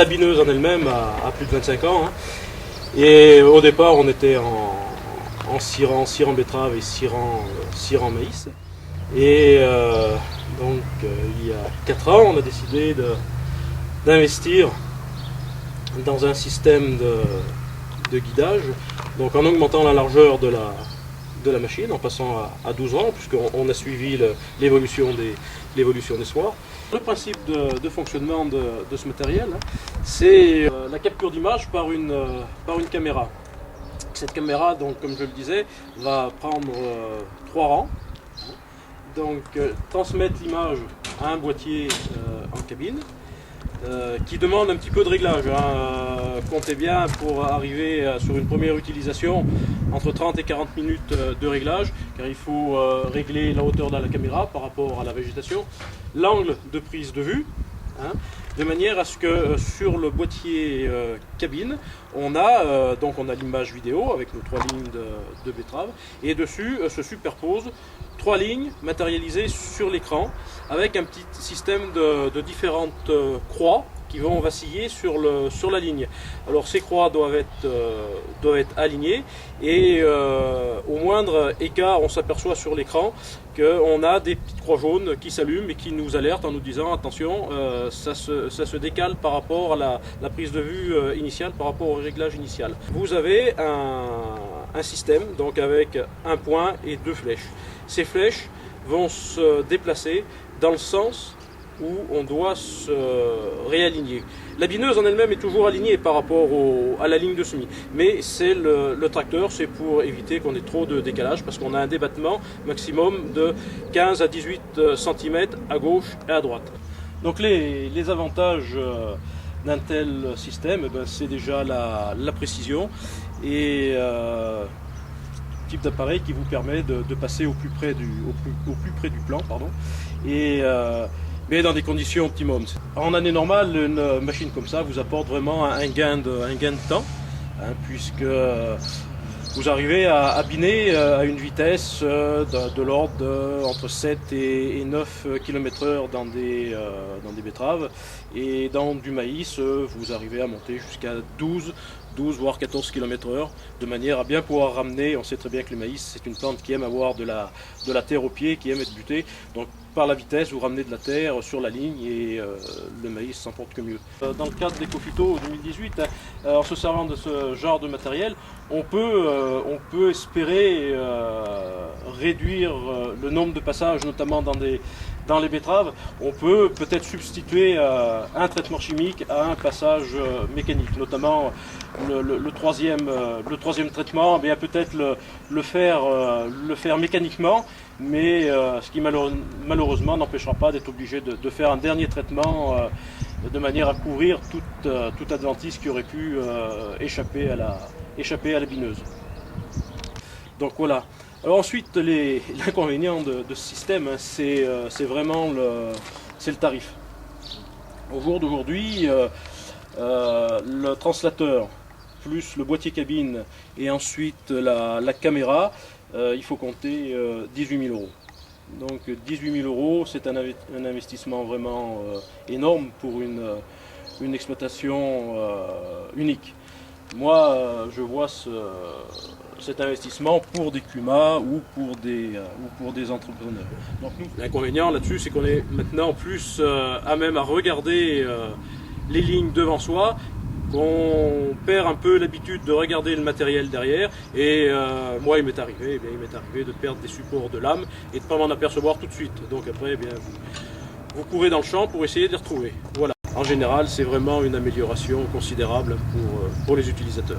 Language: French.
la bineuse en elle-même a plus de 25 ans. Hein. Et au départ, on était en cirant betterave et cirant maïs. Et donc, il y a 4 ans, on a décidé d'investir dans un système de guidage, donc en augmentant la largeur de la machine, en passant à 12 rangs, puisqu'on a suivi l'évolution des soirs. Le principe de fonctionnement de ce matériel, c'est la capture d'image par une caméra. Cette caméra, donc, comme je le disais, va prendre 3 rangs, donc transmettre l'image à un boîtier en cabine, qui demande un petit peu de réglage. Comptez bien, pour arriver sur une première utilisation, entre 30 et 40 minutes de réglage, car il faut régler la hauteur de la caméra par rapport à la végétation, l'angle de prise de vue, de manière à ce que sur le boîtier cabine, on a l'image vidéo avec nos 3 lignes de betterave, et dessus se superposent 3 lignes matérialisées sur l'écran avec un petit système de différentes croix qui vont vaciller sur la ligne. Alors ces croix doivent être alignées, et au moindre écart, on s'aperçoit sur l'écran qu'on a des petites croix jaunes qui s'allument et qui nous alertent en nous disant attention, ça se décale par rapport à la prise de vue initiale, par rapport au réglage initial. Vous avez un système donc avec un point et 2 flèches. Ces flèches vont se déplacer dans le sens où on doit se réaligner. La bineuse en elle-même est toujours alignée par rapport à la ligne de semis, mais c'est le tracteur, c'est pour éviter qu'on ait trop de décalage, parce qu'on a un débattement maximum de 15 à 18 cm à gauche et à droite. Donc les avantages d'un tel système, c'est déjà la précision et type d'appareil qui vous permet de passer au plus près du plan, mais dans des conditions optimum. En année normale, une machine comme ça vous apporte vraiment un gain de temps, puisque vous arrivez à biner à une vitesse de l'ordre entre 7 et 9 km/h dans des betteraves, et dans du maïs, vous arrivez à monter jusqu'à 12 voire 14 km/h, de manière à bien pouvoir ramener. On sait très bien que le maïs, c'est une plante qui aime avoir de la terre au pied, qui aime être butée, donc par la vitesse, vous ramenez de la terre sur la ligne, et le maïs s'en porte que mieux. Dans le cadre d'Ecophyto 2018, en se servant de ce genre de matériel, on peut espérer réduire le nombre de passages, notamment dans les betteraves. On peut peut-être substituer un traitement chimique à un passage mécanique, notamment le troisième traitement, bien peut-être le faire mécaniquement, mais ce qui malheureusement n'empêchera pas d'être obligé de faire un dernier traitement de manière à couvrir toute adventice qui aurait pu échapper à la bineuse. Donc voilà. Alors ensuite, l'inconvénient de ce système, c'est vraiment le tarif. Au jour d'aujourd'hui, le translateur plus le boîtier cabine et ensuite la caméra, il faut compter 18 000 €. Donc 18 000 €, c'est un investissement vraiment énorme pour une exploitation unique. Moi, je vois cet investissement pour des CUMA ou pour des entrepreneurs. Donc l'inconvénient là-dessus, c'est qu'on est maintenant plus à même à regarder les lignes devant soi, qu'on perd un peu l'habitude de regarder le matériel derrière, et moi il m'est arrivé de perdre des supports de lame et de ne pas m'en apercevoir tout de suite. Donc après, vous courez dans le champ pour essayer de les retrouver. Voilà. En général, c'est vraiment une amélioration considérable pour les utilisateurs.